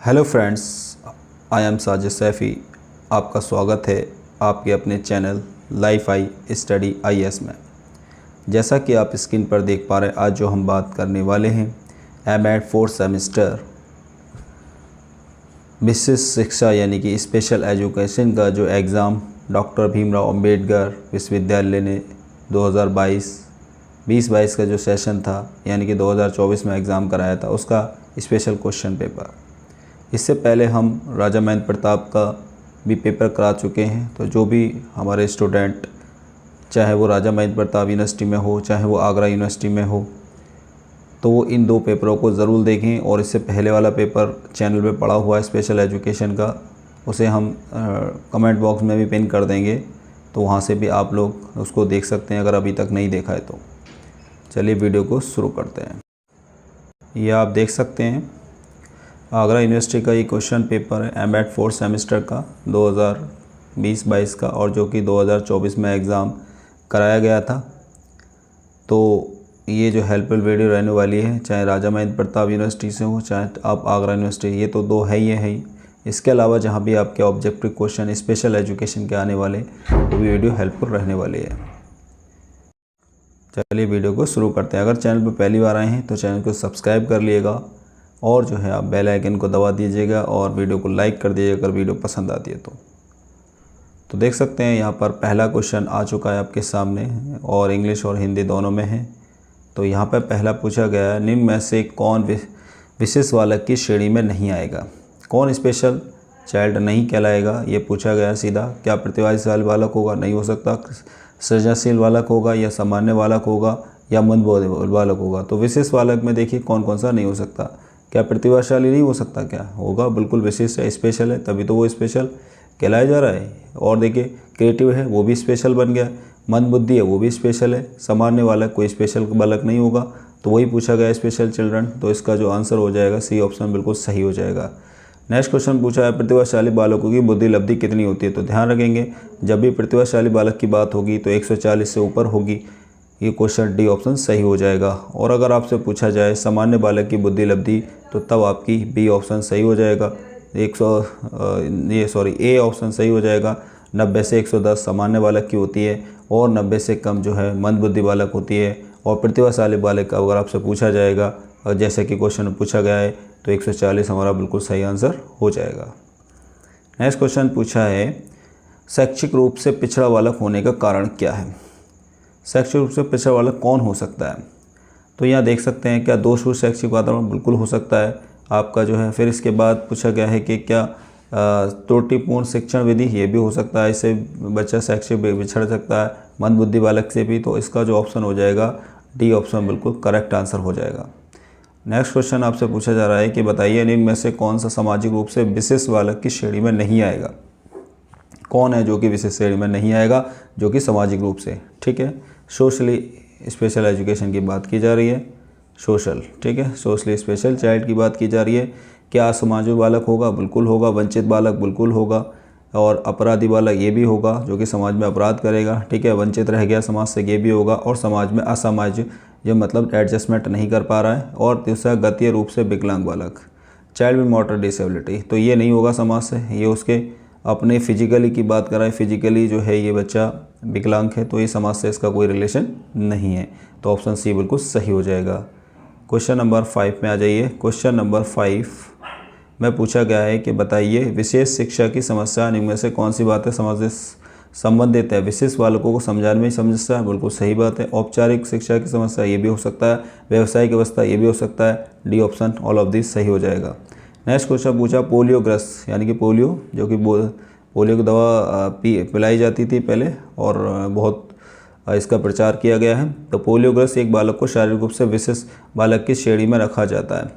Hello friends, I am Sajid Saifi. आपका स्वागत है आपके अपने channel life I study IAS में। जैसा कि आप स्क्रीन पर देख पा रहे हैं, आज जो हम बात करने वाले हैं एमएड 4th सेमेस्टर विशेष शिक्षा यानी कि स्पेशल एजुकेशन का जो एग्ज़ाम डॉक्टर भीमराव अंबेडकर विश्वविद्यालय ने 2022 का जो सेशन था यानी कि 2024 में एग्ज़ाम कराया था, उसका स्पेशल क्वेश्चन पेपर। इससे पहले हम राजा महेंद्र प्रताप का भी पेपर करा चुके हैं। तो जो भी हमारे स्टूडेंट, चाहे वो राजा महेंद्र प्रताप यूनिवर्सिटी में हो, चाहे वो आगरा यूनिवर्सिटी में हो, तो वो इन दो पेपरों को ज़रूर देखें। और इससे पहले वाला पेपर चैनल पे पड़ा हुआ है स्पेशल एजुकेशन का, उसे हम कमेंट बॉक्स में भी पिन कर देंगे, तो वहाँ से भी आप लोग उसको देख सकते हैं अगर अभी तक नहीं देखा है तो। चलिए वीडियो को शुरू करते हैं। ये आप देख सकते हैं आगरा यूनिवर्सिटी का ये क्वेश्चन पेपर है एमएड 4th सेमेस्टर का 2020-22 का, और जो कि 2024 में एग्ज़ाम कराया गया था। तो ये जो हेल्पफुल वीडियो रहने वाली है, चाहे राजा महेंद्र प्रताप यूनिवर्सिटी से हो, चाहे आप आगरा यूनिवर्सिटी, ये तो दो है ही। इसके अलावा जहाँ भी आपके ऑब्जेक्टिव क्वेश्चन स्पेशल एजुकेशन के आने वाले, वो भी वीडियो हेल्पफुल रहने वाली है। चलिए वीडियो को शुरू करते हैं। अगर चैनल पर पहली बार आए हैं तो चैनल को सब्सक्राइब कर लिएगा, और जो है आप बेल आइकन को दबा दीजिएगा, और वीडियो को लाइक कर दीजिएगा अगर वीडियो पसंद आती है तो देख सकते हैं यहाँ पर पहला क्वेश्चन आ चुका है आपके सामने, और इंग्लिश और हिंदी दोनों में है। तो यहाँ पर पहला पूछा गया है, निम्न में से कौन विशेष बालक की श्रेणी में नहीं आएगा? कौन स्पेशल चाइल्ड नहीं कहलाएगा, ये पूछा गया सीधा। क्या प्रतिभाशाली बालक होगा? नहीं हो सकता। सृजनशील बालक होगा, या सामान्य बालक होगा, या मंदबुद्धि बालक होगा? तो विशेष बालक में देखिए कौन कौन सा नहीं हो सकता। क्या प्रतिभाशाली नहीं हो सकता? क्या होगा? बिल्कुल विशेष है, स्पेशल है, तभी तो वो स्पेशल कहलाया जा रहा है। और देखिए क्रिएटिव है, वो भी स्पेशल बन गया। मंदबुद्धि है, वो भी स्पेशल है। सामान्य बालक कोई स्पेशल बालक नहीं होगा, तो वही पूछा गया स्पेशल चिल्ड्रन। तो इसका जो आंसर हो जाएगा सी ऑप्शन बिल्कुल सही हो जाएगा। नेक्स्ट क्वेश्चन पूछा है, प्रतिभाशाली बालकों की बुद्धि लब्धि कितनी होती है? तो ध्यान रखेंगे, जब भी प्रतिभाशाली बालक की बात होगी तो 140 से ऊपर होगी। ये क्वेश्चन डी ऑप्शन सही हो जाएगा। और अगर आपसे पूछा जाए सामान्य बालक की बुद्धि लब्धि, तो तब आपकी बी ऑप्शन सही हो जाएगा। ए ऑप्शन सही हो जाएगा। 90 से 110 सामान्य बालक की होती है, और 90 से कम जो है मंदबुद्धि बालक होती है। और प्रतिभाशाली बालक का अगर आपसे पूछा जाएगा, और जैसे कि क्वेश्चन में पूछा गया है, तो 140 हमारा बिल्कुल सही आंसर हो जाएगा। नेक्स्ट क्वेश्चन पूछा है, शैक्षिक रूप से पिछड़ा बालक होने का कारण क्या है? शैक्षिक रूप से पिछड़ा बालक कौन हो सकता है? तो यहाँ देख सकते हैं, क्या दोषपूर्ण शैक्षिक वातावरण? बिल्कुल हो सकता है आपका जो है। फिर इसके बाद पूछा गया है कि क्या त्रुटिपूर्ण शिक्षण विधि? ये भी हो सकता है, इससे बच्चा शैक्षिक बिछड़ सकता है मंदबुद्धि बालक से भी। तो इसका जो ऑप्शन हो जाएगा डी ऑप्शन बिल्कुल करेक्ट आंसर हो जाएगा। नेक्स्ट क्वेश्चन आपसे पूछा जा रहा है कि बताइए निम्न में से कौन सा सामाजिक रूप से विशेष बालक की श्रेणी में नहीं आएगा? कौन है जो कि विशेष श्रेणी में नहीं आएगा, जो कि सामाजिक रूप से? ठीक है, सोशली स्पेशल एजुकेशन की बात की जा रही है। सोशल, ठीक है, सोशली स्पेशल चाइल्ड की बात की जा रही है। क्या समाजू बालक होगा? बिल्कुल होगा। वंचित बालक बिल्कुल होगा। और अपराधी बालक ये भी होगा, जो कि समाज में अपराध करेगा। ठीक है, वंचित रह गया समाज से, ये भी होगा। और समाज में असामाजिक, जो मतलब एडजस्टमेंट नहीं कर पा रहा है। और दूसरा गतीय रूप से विकलांग बालक, चाइल्ड विद मोटर डिसेबिलिटी, तो ये नहीं होगा समाज से। ये उसके अपने फिजिकली की बात कर रहा है, फिजिकली जो है ये बच्चा विकलांग है, तो ये समाज से इसका कोई रिलेशन नहीं है। तो ऑप्शन सी बिल्कुल सही हो जाएगा। क्वेश्चन नंबर 5 में आ जाइए। क्वेश्चन नंबर 5 में पूछा गया है कि बताइए विशेष शिक्षा की समस्या निम्न में से कौन सी बातें समझ से संबंधित है? विशेष बालकों को समझाने में समस्या है, बिल्कुल सही बात है। औपचारिक शिक्षा की समस्या, ये भी हो सकता है। व्यवसायिक अवस्था, ये भी हो सकता है। D option all of this सही हो जाएगा। नेक्स्ट क्वेश्चन पूछा, पोलियोग्रस्त यानी कि पोलियो, जो कि पोलियो की दवा पिलाई जाती थी पहले, और बहुत इसका प्रचार किया गया है। तो पोलियोग्रस्त एक बालक को शारीरिक रूप से विशेष बालक की श्रेणी में रखा जाता है।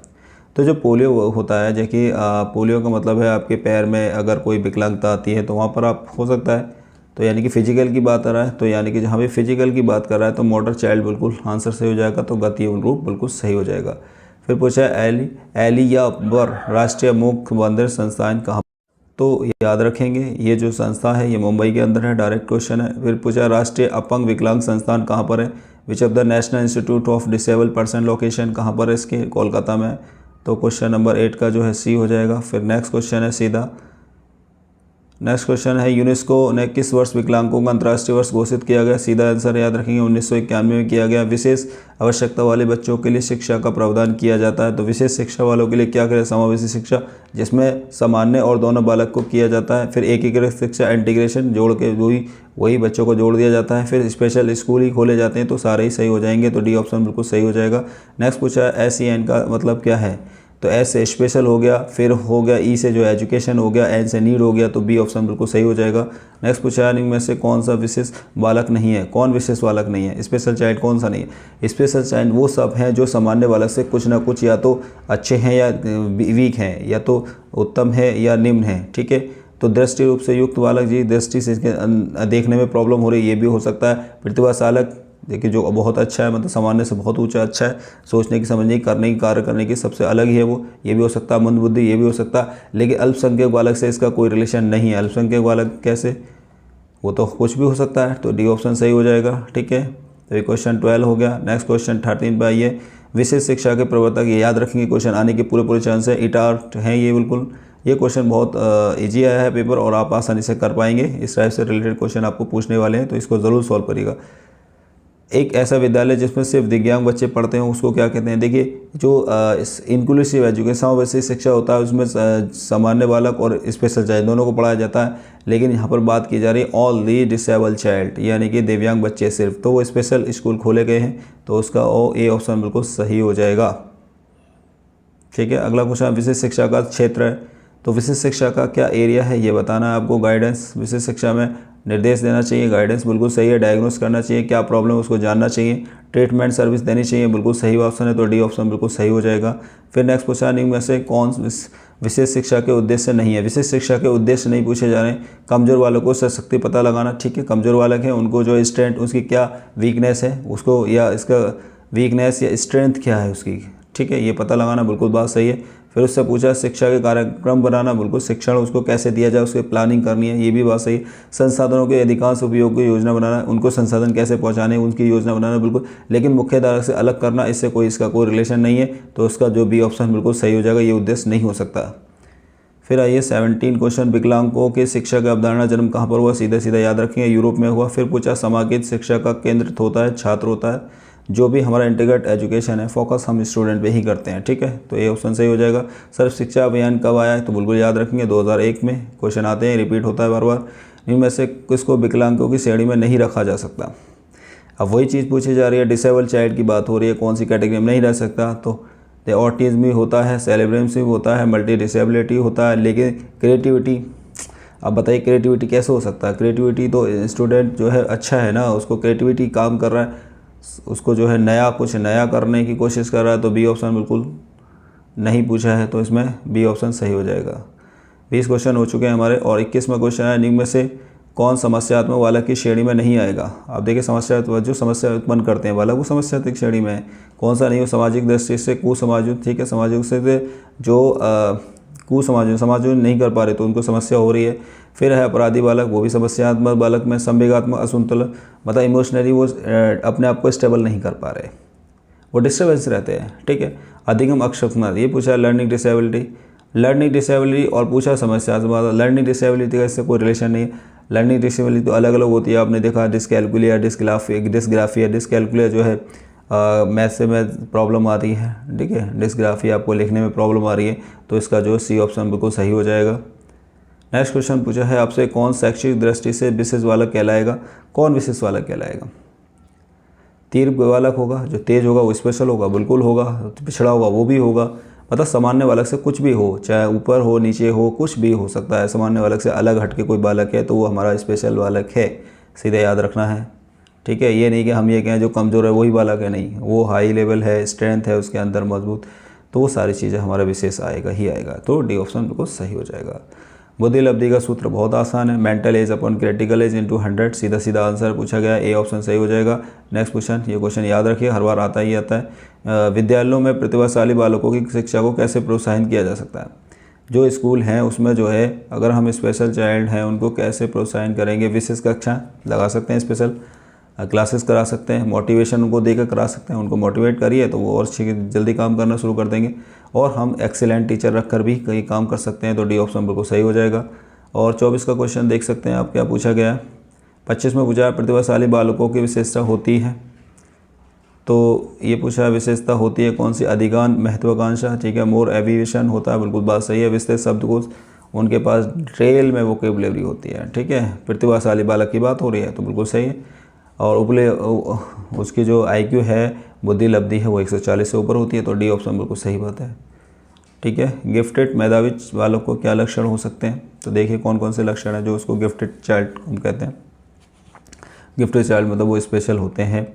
तो जो पोलियो होता है, जैसे पोलियो का मतलब है आपके पैर में अगर कोई विकलांगता आती है तो वहाँ पर आप हो सकता है। तो यानी कि फिजिकल की बात कर रहा है, तो यानी कि जहाँ भी फिजिकल की बात कर रहा है तो मोटर चाइल्ड बिल्कुल आंसर सही हो जाएगा। तो गतीय रूप बिल्कुल सही हो जाएगा। फिर पूछा एलियाबर राष्ट्रीय मूक बंदर संस्थान कहाँ? तो याद रखेंगे, ये जो संस्था है ये मुंबई के अंदर है। डायरेक्ट क्वेश्चन है। फिर पूछा राष्ट्रीय अपंग विकलांग संस्थान कहाँ पर है? Which of the national institute of disable person location कहाँ पर है इसके? कोलकाता में। तो क्वेश्चन नंबर 8 का जो है सी हो जाएगा। फिर नेक्स्ट क्वेश्चन है सीधा, नेक्स्ट क्वेश्चन है यूनेस्को ने किस वर्ष विकलांगों का अंतर्राष्ट्रीय वर्ष घोषित किया गया? सीधा आंसर याद रखेंगे 1991 में किया गया। विशेष आवश्यकता वाले बच्चों के लिए शिक्षा का प्रावधान किया जाता है। तो विशेष शिक्षा वालों के लिए क्या करें? समावेशी शिक्षा, जिसमें सामान्य और दोनों बालक को किया जाता है। फिर एकीकृत शिक्षा, इंटीग्रेशन, जोड़ के वही बच्चों को जोड़ दिया जाता है। फिर स्पेशल स्कूल ही खोले जाते हैं। तो सारे ही सही हो जाएंगे। तो डी ऑप्शन बिल्कुल सही हो जाएगा। नेक्स्ट पूछा है SEN का मतलब क्या है? तो एस से स्पेशल हो गया, फिर हो गया ई से जो एजुकेशन हो गया, एन से नीड हो गया। तो बी ऑप्शन बिल्कुल सही हो जाएगा। नेक्स्ट पूछा है इनमें से कौन सा विशेष बालक नहीं है? कौन विशेष बालक नहीं है? स्पेशल चाइल्ड कौन सा नहीं है? स्पेशल चाइल्ड वो सब हैं जो सामान्य बालक से कुछ ना कुछ या तो अच्छे हैं या वीक हैं, या तो उत्तम है या निम्न है। ठीक है, तो दृष्टि रूप से युक्त बालक जी, दृष्टि से देखने में प्रॉब्लम हो रही है, ये भी हो सकता है। प्रतिभाशालक देखिए जो बहुत अच्छा है, मतलब सामान्य से बहुत ऊंचा अच्छा है, सोचने की, समझने की, करने की, कार्य करने की सबसे अलग ही है वो, ये भी हो सकता है। मंदबुद्धि ये भी हो सकता है। लेकिन अल्पसंख्यक बालक से इसका कोई रिलेशन नहीं है। अल्पसंख्यक बालक कैसे? वो तो कुछ भी हो सकता है। तो डी ऑप्शन सही हो जाएगा। ठीक है, तो ये क्वेश्चन 12 हो गया। नेक्स्ट क्वेश्चन 13 पे आइए। विशेष शिक्षा के प्रवर्तक, ये याद रखेंगे, क्वेश्चन आने के पूरे चांस है। इटार्ट हैं ये बिल्कुल। ये क्वेश्चन बहुत ईजी आया है पेपर और आप आसानी से कर पाएंगे। इस टाइप से रिलेटेड क्वेश्चन आपको पूछने वाले हैं, तो इसको ज़रूर सॉल्व करिएगा। एक ऐसा विद्यालय जिसमें सिर्फ दिव्यांग बच्चे पढ़ते हैं उसको क्या कहते हैं? देखिए जो इंक्लूसिव एजुकेशन, समावेशी शिक्षा होता है, उसमें सामान्य बालक और स्पेशल चाइल्ड दोनों को पढ़ाया जाता है। लेकिन यहाँ पर बात की जा रही है ऑल दी डिसेबल चाइल्ड, यानी कि दिव्यांग बच्चे सिर्फ, तो वो स्पेशल स्कूल खोले गए हैं। तो उसका ए ऑप्शन बिल्कुल सही हो जाएगा। ठीक है, अगला क्वेश्चन विशेष शिक्षा का क्षेत्र है। तो विशेष शिक्षा का क्या एरिया है ये बताना है आपको। गाइडेंस, विशेष शिक्षा में निर्देश देना चाहिए, गाइडेंस बिल्कुल सही है। डायग्नोस करना चाहिए, क्या प्रॉब्लम है उसको जानना चाहिए। ट्रीटमेंट सर्विस देनी चाहिए, बिल्कुल सही ऑप्शन है। तो डी ऑप्शन बिल्कुल सही हो जाएगा। फिर नेक्स्ट क्वेश्चन में से कौन विशेष शिक्षा के उद्देश्य नहीं है? विशेष शिक्षा के उद्देश्य नहीं पूछे जा रहे हैं। कमज़ोर वालों को सशक्ति पता लगाना। ठीक है, कमज़ोर बालक है उनको जो स्ट्रेंथ, उसकी क्या वीकनेस है उसको, या इसका वीकनेस या स्ट्रेंथ क्या है उसकी, ठीक है, ये पता लगाना, बिल्कुल बात सही है। फिर उससे पूछा शिक्षा के कार्यक्रम बनाना, बिल्कुल शिक्षण उसको कैसे दिया जाए उसकी प्लानिंग करनी है, ये भी बात सही है। संसाधनों के अधिकांश उपयोग की योजना बनाना, उनको संसाधन कैसे पहुंचाने उनकी योजना बनाना, बिल्कुल। लेकिन मुख्य धारा से अलग करना, इससे कोई इसका कोई रिलेशन नहीं है। तो उसका जो बी ऑप्शन बिल्कुल सही हो जाएगा, ये उद्देश्य नहीं हो सकता। फिर आइए 17 क्वेश्चन, विकलांगों के शिक्षा का अवधारणा जन्म कहाँ पर हुआ? सीधा सीधा याद रखेंगे, यूरोप में हुआ। फिर पूछा समाजिक शिक्षा का केंद्रित होता है छात्र होता है। जो भी हमारा इंटीग्रेट एजुकेशन है, फोकस हम स्टूडेंट पे ही करते हैं। ठीक है, तो ये ऑप्शन सही हो जाएगा। सर्व शिक्षा अभियान कब आया है? तो बिल्कुल याद रखेंगे 2001 में। क्वेश्चन आते हैं, रिपीट होता है बार बार। इनमें से किसको विकलांगों की श्रेणी में नहीं रखा जा सकता? अब वही चीज़ पूछी जा रही है, डिसेबल चाइल्ड की बात हो रही है, कौन सी कैटेगरी में नहीं रह सकता? तो ऑटिज्म भी होता है, सेरेब्रम भी होता है, मल्टी डिसेबिलिटी होता है। लेकिन क्रिएटिविटी, अब बताइए क्रिएटिविटी कैसे हो सकता है? क्रिएटिविटी तो स्टूडेंट जो है अच्छा है ना, उसको क्रिएटिविटी काम कर रहा है, उसको जो है नया कुछ नया करने की कोशिश कर रहा है। तो बी ऑप्शन बिल्कुल नहीं पूछा है, तो इसमें बी ऑप्शन सही हो जाएगा। 20 क्वेश्चन हो चुके हैं हमारे और 21वां क्वेश्चन है, निम्न में से कौन समस्यात्मक बालक की श्रेणी में नहीं आएगा? आप देखिए समस्या, जो समस्या उत्पन्न करते हैं बालक, वो समस्यात्मक श्रेणी में है। कौन सा नहीं हो? सामाजिक दृष्टि से कुसमाजित, ठीक है, सामाजिक से जो समाजों नहीं कर पा रहे तो उनको समस्या हो रही है। फिर है अपराधी बालक, वो भी समस्यात्मक बालक में। संवेगात्मक असंतुलन, मतलब इमोशनली वो अपने आप को स्टेबल नहीं कर पा रहे, वो डिस्टर्बेंस रहते हैं। ठीक है, अधिगम अक्षमता, ये पूछा लर्निंग डिसेबिलिटी और पूछा समस्यात्मक। लर्निंग डिसेबिलिटी का इससे कोई रिलेशन नहीं है। लर्निंग डिसेबिलिटी तो अलग अलग होती है, आपने देखा डिसकैलकुलिया, डिसग्राफिया। डिसकैलकुलिया जो है मैथ से प्रॉब्लम आ रही है, ठीक है, डिसग्राफिया आपको लिखने में प्रॉब्लम आ रही है, तो इसका जो सी ऑप्शन बिल्कुल सही हो जाएगा। नेक्स्ट क्वेश्चन पूछा है आपसे, कौन शैक्षिक दृष्टि से विशेष बालक कहलाएगा? कौन विशेष बालक कहलाएगा? तीर बालक होगा, जो तेज होगा वो स्पेशल होगा, बिल्कुल होगा। पिछड़ा होगा वो भी होगा, मतलब सामान्य बालक से कुछ भी हो, चाहे ऊपर हो नीचे हो, कुछ भी हो सकता है। सामान्य बालक से अलग हटके कोई बालक है तो वो हमारा स्पेशल बालक है, सीधे याद रखना है। ठीक है, ये नहीं कि हम ये कहें जो कमज़ोर है वही बालक है, नहीं, वो हाई लेवल है, स्ट्रेंथ है उसके अंदर मजबूत, तो वो सारी चीज़ें हमारा विशेष आएगा ही आएगा। तो डी ऑप्शन बिल्कुल सही हो जाएगा। बुद्धि लब्धि का सूत्र बहुत आसान है, mental age upon critical age into 100, सीधा सीधा आंसर पूछा गया, ए ऑप्शन सही हो जाएगा। नेक्स्ट क्वेश्चन, ये क्वेश्चन याद रखिए, हर बार आता ही आता है। विद्यालयों में प्रतिभाशाली बालकों की शिक्षा को कैसे प्रोत्साहित किया जा सकता है? जो स्कूल हैं उसमें जो है अगर हम स्पेशल चाइल्ड हैं उनको कैसे प्रोत्साहन करेंगे? विशेष कक्षा लगा सकते हैं स्पेशल, क्लासेस करा सकते हैं, मोटिवेशन उनको देकर करा सकते हैं, उनको मोटिवेट करिए तो वो और जल्दी काम करना शुरू कर देंगे। और हम एक्सीलेंट टीचर रख कर भी कई काम कर सकते हैं, तो डी ऑप्शन बिल्कुल सही हो जाएगा। और 24 का क्वेश्चन देख सकते हैं आप क्या पूछा गया है। 25 में पूछा प्रतिभाशाली बालकों की विशेषता होती है, तो ये पूछा विशेषता होती है कौन सी, अधिकांश, महत्वाकांक्षा, ठीक है, मोर एविएशन होता है, बिल्कुल बात सही है। विस्तृत शब्दकोश, उनके पास ट्रेल में वोकेबुलरी होती है, ठीक है। प्रतिभाशाली बालक की बात हो रही है तो बिल्कुल सही है। और उसकी जो IQ है, बुद्धि लब्धि है, वो 140 से ऊपर होती है, तो डी ऑप्शन बिल्कुल सही बात है, ठीक है। गिफ्टेड मेधावी बालक को क्या लक्षण हो सकते हैं, तो देखिए कौन कौन से लक्षण हैं जो उसको गिफ्टेड चाइल्ड हम कहते हैं। गिफ्टेड चाइल्ड मतलब वो स्पेशल होते हैं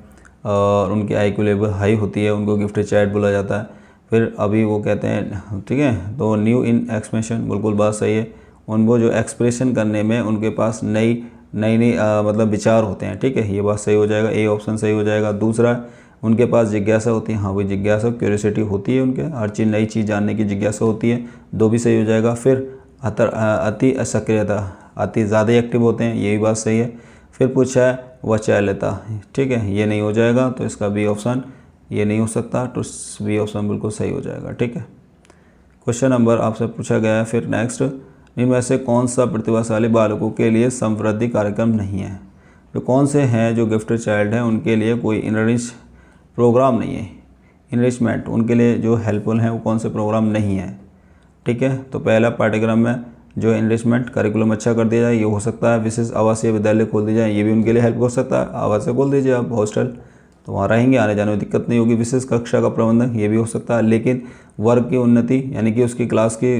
और उनकी IQ लेवल हाई होती है, उनको गिफ्टेड चाइल्ड बोला जाता है। फिर अभी वो कहते हैं, ठीक है, तो न्यू इन एक्सप्रेशन, बिल्कुल बात सही है। उनको जो एक्सप्रेशन करने में उनके पास नई मतलब विचार होते हैं, ठीक है, ये बात सही हो जाएगा, ए ऑप्शन सही हो जाएगा। दूसरा, उनके पास जिज्ञासा होती है, हाँ वही जिज्ञासा, क्यूरियोसिटी होती है उनके, हर चीज़ नई चीज़ जानने की जिज्ञासा होती है, 2 भी सही हो जाएगा। फिर अति असक्रियता, अति ज़्यादा एक्टिव होते हैं, ये भी बात सही है। फिर पूछा है वचालता, ठीक है, ये नहीं हो जाएगा, तो इसका बी ऑप्शन ये नहीं हो सकता, तो बी ऑप्शन बिल्कुल सही हो जाएगा, ठीक है। क्वेश्चन नंबर आपसे पूछा गया है फिर नेक्स्ट, इनमें से कौन सा प्रतिभाशाली बालकों के लिए समृद्धि कार्यक्रम नहीं है। जो कौन से हैं जो गिफ्टेड चाइल्ड हैं उनके लिए कोई इनरिच प्रोग्राम नहीं है, इनरिचमेंट उनके लिए जो हेल्पफुल हैं वो कौन से प्रोग्राम नहीं है, ठीक है। तो पहला, पाठ्यक्रम में जो इनरिचमेंट करिकुलम अच्छा कर दिया जाए, ये हो सकता है। विशेष आवासीय विद्यालय खोल दिया जाए, ये भी उनके लिए हेल्प हो सकता है। आवासीय खोल दीजिए आप, हॉस्टल, तो वहाँ रहेंगे, आने जाने में दिक्कत नहीं होगी। विशेष कक्षा का प्रबंधन, ये भी हो सकता है। लेकिन वर्ग की उन्नति यानी कि उसकी क्लास की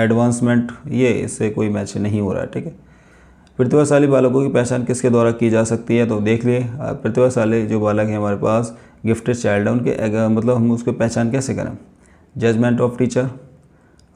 एडवांसमेंट, ये इससे कोई मैच नहीं हो रहा है, ठीक है। प्रतिभाशाली बालकों की पहचान किसके द्वारा की जा सकती है, तो देख लिए प्रतिभाशाली जो बालक हैं हमारे पास गिफ्टेड चाइल्ड है, उनके मतलब हम उसकी पहचान कैसे करें। जजमेंट ऑफ टीचर,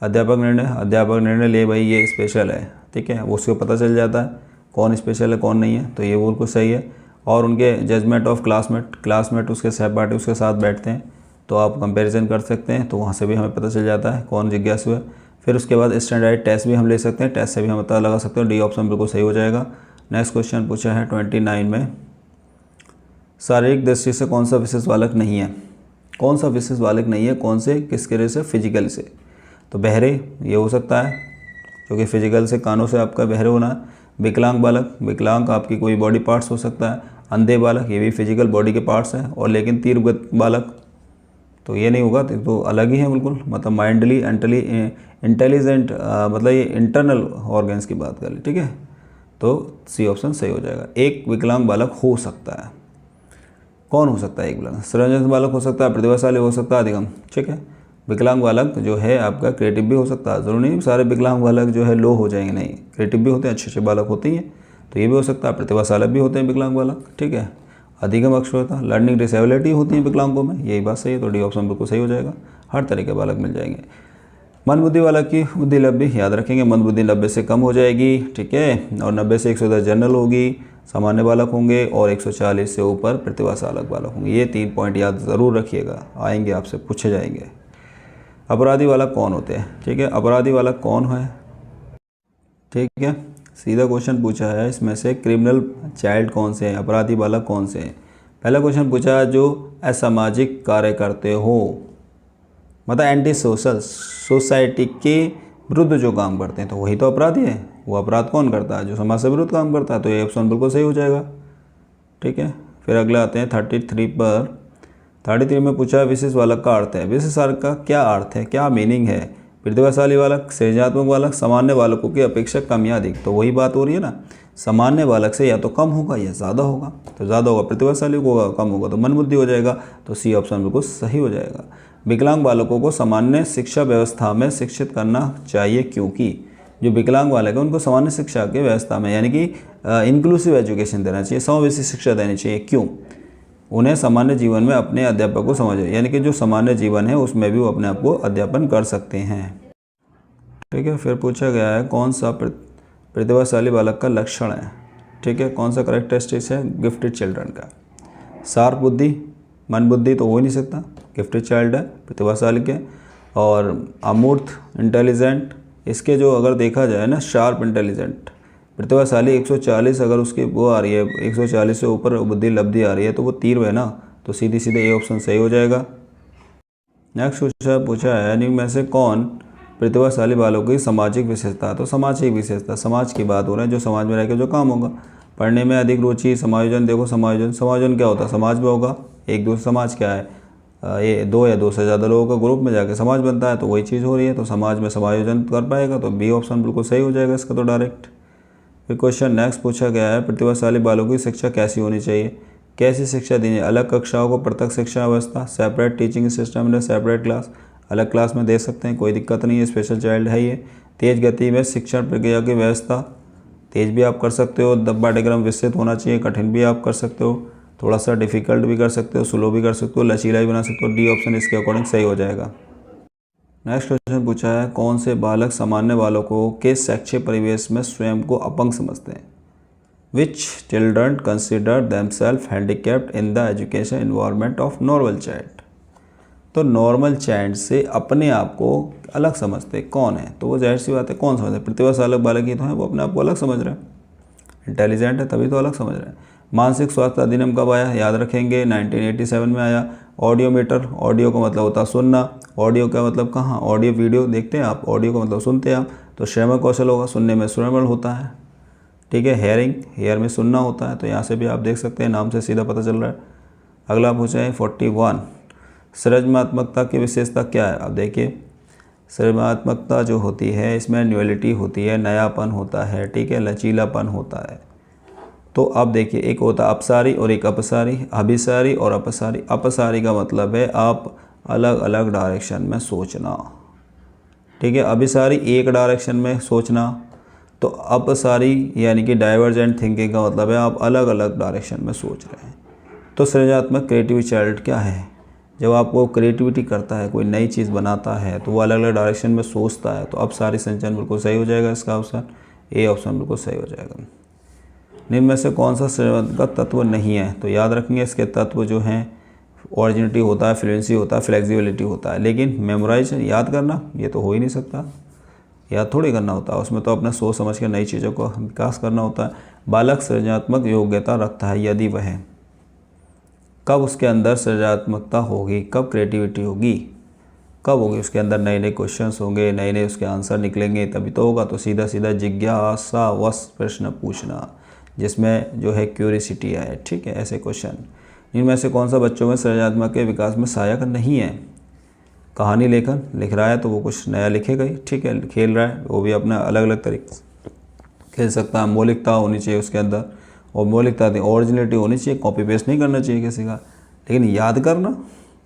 अध्यापक निर्णय ले भाई ये स्पेशल है, ठीक है, वो उसको पता चल जाता है कौन स्पेशल है कौन नहीं है, तो ये बिल्कुल सही है। और उनके जजमेंट ऑफ क्लासमेट उसके सहपाठी उसके साथ बैठते हैं, तो आप कंपैरिजन कर सकते हैं, तो वहाँ से भी हमें पता चल जाता है कौन जिज्ञासु है। फिर उसके बाद स्टैंडर्ड टेस्ट भी हम ले सकते हैं, टेस्ट से भी हम पता लगा सकते हैं, डी ऑप्शन बिल्कुल सही हो जाएगा। नेक्स्ट क्वेश्चन पूछा है 29 में, शारीरिक दृष्टि से कौन सा विशेष बालक नहीं है। कौन सा विशेष बालक नहीं है, कौन से, किसके वजह से, फिजिकल से, तो बहरे ये हो सकता है क्योंकि फिजिकल से कानों से आपका बहरे होना है। विकलांग बालक, विकलांग आपकी कोई बॉडी पार्ट्स हो सकता है। अंधे बालक, ये भी फिजिकल बॉडी के पार्ट्स हैं। और लेकिन तीव्रगत बालक, तो ये नहीं होगा, तो अलग ही है बिल्कुल, मतलब माइंडली इंटेलिजेंट, मतलब ये इंटरनल ऑर्गन्स की बात करें, ठीक है, तो सी ऑप्शन सही हो जाएगा। एक विकलांग बालक हो सकता है, कौन हो सकता है एक विकलांग, सृजनशील बालक हो सकता है, प्रतिभाशाली हो सकता है, अधिगम, ठीक है। विकलांग बालक जो है आपका क्रिएटिव भी हो सकता है, जरूरी नहीं सारे विकलांग बालक जो है लो हो जाएंगे, नहीं, क्रिएटिव भी होते हैं, अच्छे बालक होते हैं, तो ये भी हो सकता है। प्रतिभाशाली भी होते हैं विकलांग बालक, ठीक है। अधिगम अक्षमता, लर्निंग डिसेबिलिटी होती है विकलांगों में, यही बात सही है, तो डी ऑप्शन बिल्कुल सही हो जाएगा। हर तरह के बालक मिल जाएंगे। मंद बुद्धि वाला की बुद्धि लब्धि याद रखेंगे, मंद बुद्धि 90 से कम हो जाएगी, ठीक है, और 90 से 110 जनरल होगी, सामान्य बालक होंगे, और 140 से ऊपर प्रतिभाशाली बालक होंगे। ये 3 पॉइंट याद ज़रूर रखिएगा, आएंगे आपसे पूछे जाएंगे। अपराधी वाला कौन होते हैं, ठीक है, अपराधी वाला कौन है, ठीक है, सीधा क्वेश्चन पूछा है इसमें से क्रिमिनल चाइल्ड कौन से हैं, अपराधी बालक कौन से हैं। पहला क्वेश्चन पूछा है जो असामाजिक कार्य करते हो, मतलब एंटी सोशल, सोसाइटी के विरुद्ध जो काम करते हैं, तो वही तो अपराधी है। वो अपराध कौन करता है, जो समाज से विरुद्ध काम करता है, तो ये ऑप्शन बिल्कुल सही हो जाएगा, ठीक है। फिर अगला आते हैं 33 पर। 33 में पूछा विशेष बालक का अर्थ है, विशेष बालक का क्या अर्थ है, क्या मीनिंग है। प्रतिभाशाली बालक, सृजनात्मक बालक, सामान्य बालकों की अपेक्षा कम या अधिक, तो वही बात हो रही है ना, सामान्य बालक से या तो कम होगा या ज़्यादा होगा, तो ज़्यादा होगा प्रतिभाशाली को, होगा कम होगा तो मंदबुद्धि हो जाएगा, तो सी ऑप्शन बिल्कुल सही हो जाएगा। विकलांग बालकों को सामान्य शिक्षा व्यवस्था में शिक्षित करना चाहिए, क्योंकि जो विकलांग बालक है उनको सामान्य शिक्षा की व्यवस्था में यानी कि इंक्लूसिव एजुकेशन देना चाहिए, समावेशी शिक्षा देनी चाहिए। क्यों, उन्हें सामान्य जीवन में अपने अध्यापक को समझे, यानी कि जो सामान्य जीवन है उसमें भी वो अपने आप को अध्यापन कर सकते हैं, ठीक है। फिर पूछा गया है कौन सा प्रतिभाशाली बालक का लक्षण है, ठीक है, कौन सा करेक्टरिस्टिक्स है गिफ्टेड चिल्ड्रन का। शार्प बुद्धि, मन बुद्धि तो हो ही नहीं सकता, गिफ्टेड चाइल्ड है प्रतिभाशाली के। और अमूर्त इंटेलिजेंट, इसके जो अगर देखा जाए ना, शार्प इंटेलिजेंट प्रतिभाशाली 140 अगर उसकी वो आ रही है 140 से ऊपर बुद्धि लब्धि आ रही है तो वो तीर है ना, तो सीधे सीधे ए ऑप्शन सही हो जाएगा। नेक्स्ट क्वेश्चन पूछा है निम्न में से कौन प्रतिभाशाली बालों की सामाजिक विशेषता। तो सामाजिक विशेषता, समाज की बात हो रहा है, जो समाज में रहकर जो काम होगा। पढ़ने में अधिक रुचि, समायोजन, देखो समायोजन, समायोजन क्या होता है, समाज में होगा, एक दूसरे समाज क्या है, ये दो या दो से ज़्यादा लोगों का ग्रुप में जाके समाज बनता है, तो वही चीज़ हो रही है, तो समाज में समायोजन कर पाएगा, तो बी ऑप्शन बिल्कुल सही हो जाएगा इसका तो डायरेक्ट। फिर क्वेश्चन नेक्स्ट पूछा गया है प्रतिभाशाली बालों की शिक्षा कैसी होनी चाहिए, कैसी शिक्षा देनी, अलग कक्षाओं को पृथक शिक्षा व्यवस्था, सेपरेट टीचिंग सिस्टम या सेपरेट क्लास, अलग क्लास में दे सकते हैं, कोई दिक्कत नहीं है, स्पेशल चाइल्ड है ये। तेज गति में शिक्षण प्रक्रिया की व्यवस्था, तेज भी आप कर सकते हो, पाठ्यक्रम विस्तृत होना चाहिए, कठिन भी आप कर सकते हो, थोड़ा सा डिफिकल्ट भी कर सकते हो, स्लो भी कर सकते हो, लचीला भी बना सकते हो, डी ऑप्शन इसके अकॉर्डिंग सही हो जाएगा। नेक्स्ट क्वेश्चन पूछा है कौन से बालक सामान्य बालकों के शैक्षिक परिवेश में स्वयं को अपंग समझते हैं। Which children consider themselves handicapped in the education environment of normal child. तो नॉर्मल चाइल्ड से अपने आप को अलग समझते कौन है, तो वो जाहिर सी बात है कौन समझते हैं, प्रतिभाशाली बालक ही तो हैं, वो अपने आप को अलग समझ रहे हैं, इंटेलिजेंट है तभी तो अलग समझ रहे हैं। मानसिक स्वास्थ्य अधिनियम कब आया, याद रखेंगे 1987 में आया। ऑडियोमीटर, ऑडियो का मतलब होता है सुनना, ऑडियो का मतलब कहाँ, ऑडियो वीडियो देखते हैं आप, ऑडियो का मतलब सुनते हैं आप, तो श्रवण कौशल होगा, सुनने में श्रवण होता है, ठीक है। हेयरिंग, हेयर में सुनना होता है, तो यहाँ से भी आप देख सकते हैं, नाम से सीधा पता चल रहा है। अगला पूछा है 41 सृजनात्मकता की विशेषता क्या है। अब देखिए सृजनात्मकता जो होती है इसमें न्यूअलिटी होती है, नयापन होता है, ठीक है, लचीलापन होता है। तो अब देखिए एक होता है अपसारी और एक अपसारी, अभिसारी और अपसारी। अपसारी का मतलब है आप अलग अलग डायरेक्शन में सोचना, ठीक है। अभिसारी एक डायरेक्शन में सोचना, तो अपसारी यानी कि डाइवर्जेंट थिंकिंग का मतलब है आप अलग अलग डायरेक्शन में सोच रहे हैं। तो सृजनात्मक क्रिएटिव चाइल्ड क्या है, जब आपको क्रिएटिविटी करता है, कोई नई चीज़ बनाता है, तो वो अलग अलग डायरेक्शन में सोचता है, तो अपसारी संचयन बिल्कुल सही हो जाएगा, इसका ऑप्शन ए ऑप्शन बिल्कुल सही हो जाएगा। निम्न में से कौन सा सृजनात्मक तत्व नहीं है, तो याद रखेंगे इसके तत्व जो हैं ओरिजिनिटी होता है, फ्लुएंसी होता है, फ्लेक्सिबिलिटी होता है, लेकिन मेमोराइज याद करना ये तो हो ही नहीं सकता, याद थोड़ी करना होता है, उसमें तो अपना सोच समझ के नई चीज़ों को विकास करना होता है। बालक सृजनात्मक योग्यता रखता है यदि वह, कब उसके अंदर सृजनात्मकता होगी, कब क्रिएटिविटी होगी, कब होगी, उसके अंदर नए नए क्वेश्चंस होंगे, नए नए उसके आंसर निकलेंगे, तभी तो होगा। तो सीधा सीधा जिज्ञासावश प्रश्न पूछना जिसमें जो है क्यूरियोसिटी आए, ठीक है, ऐसे क्वेश्चन। इनमें से कौन सा बच्चों में सृजनात्मक के विकास में सहायक नहीं है। कहानी लेखन लिख रहा है तो वो कुछ नया लिखेगा ही, ठीक है, खेल रहा है वो भी अपना अलग अलग तरीके खेल सकता है। मौलिकता होनी चाहिए उसके अंदर, और मौलिकता थी ओरिजिनलिटी होनी चाहिए, कॉपी पेस्ट नहीं करना चाहिए किसी का। लेकिन याद करना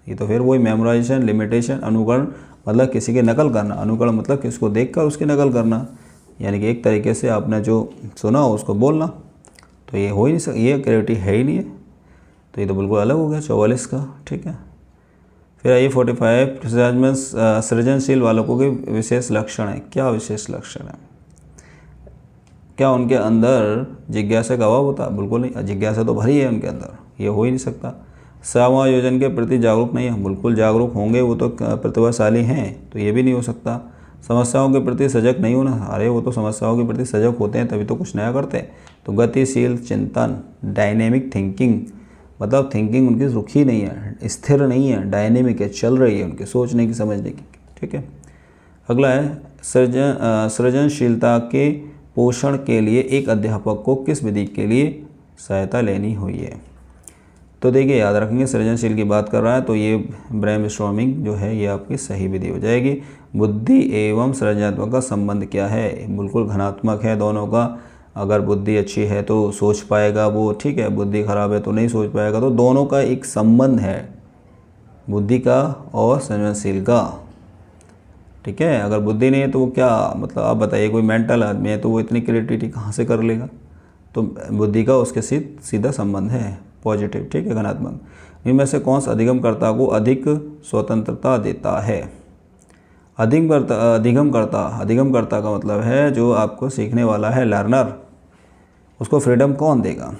ये तो फिर वही मेमोराइजेशन, लिमिटेशन, अनुकरण मतलब किसी की नकल करना, अनुकरण मतलब किसको देखकर उसकी नकल करना, यानी कि एक तरीके से आपने जो सुना हो उसको बोलना, तो ये हो ही नहीं सकता, ये क्रिएटिविटी है ही नहीं है, तो ये तो बिल्कुल अलग हो गया 44 का, ठीक है। फिर आइए 45 सृजनशील बालकों के विशेष लक्षण है। क्या विशेष लक्षण है, क्या उनके अंदर जिज्ञासा का अभाव होता है, बिल्कुल नहीं, जिज्ञासा तो भरी है उनके अंदर, ये हो ही नहीं सकता। समायोजन के प्रति जागरूक नहीं है, बिल्कुल जागरूक होंगे, वो तो प्रतिभाशाली हैं, तो ये भी नहीं हो सकता। समस्याओं के प्रति सजग नहीं होना, अरे वो तो समस्याओं के प्रति सजग होते हैं तभी तो कुछ नया करते हैं। तो गतिशील चिंतन, डायनेमिक थिंकिंग मतलब थिंकिंग उनकी रुकी नहीं है, स्थिर नहीं है, डायनेमिक है, चल रही है उनकी सोचने की, समझने की, ठीक है। अगला है सृजनशीलता के पोषण के लिए एक अध्यापक को किस विधि के लिए सहायता लेनी हुई है। तो देखिए याद रखेंगे सृजनशील की बात कर रहा है तो ये ब्रेनस्टॉर्मिंग जो है ये आपकी सही विधि हो जाएगी। बुद्धि एवं सृजनात्मक का संबंध क्या है, बिल्कुल धनात्मक है दोनों का। अगर बुद्धि अच्छी है तो सोच पाएगा वो, ठीक है, बुद्धि खराब है तो नहीं सोच पाएगा, तो दोनों का एक संबंध है बुद्धि का और सृजनशील का, ठीक है। अगर बुद्धि नहीं है तो वो क्या मतलब आप बताइए, कोई मेंटल आदमी है तो वो इतनी क्रिएटिविटी कहाँ से कर लेगा, तो बुद्धि का उसके सीधा संबंध है पॉजिटिव, ठीक है, धनात्मक। इनमें से कौन सा अधिगमकर्ता को अधिक स्वतंत्रता देता है। अधिगमकर्ता का मतलब है जो आपको सीखने वाला है, लर्नर, उसको फ्रीडम कौन देगा,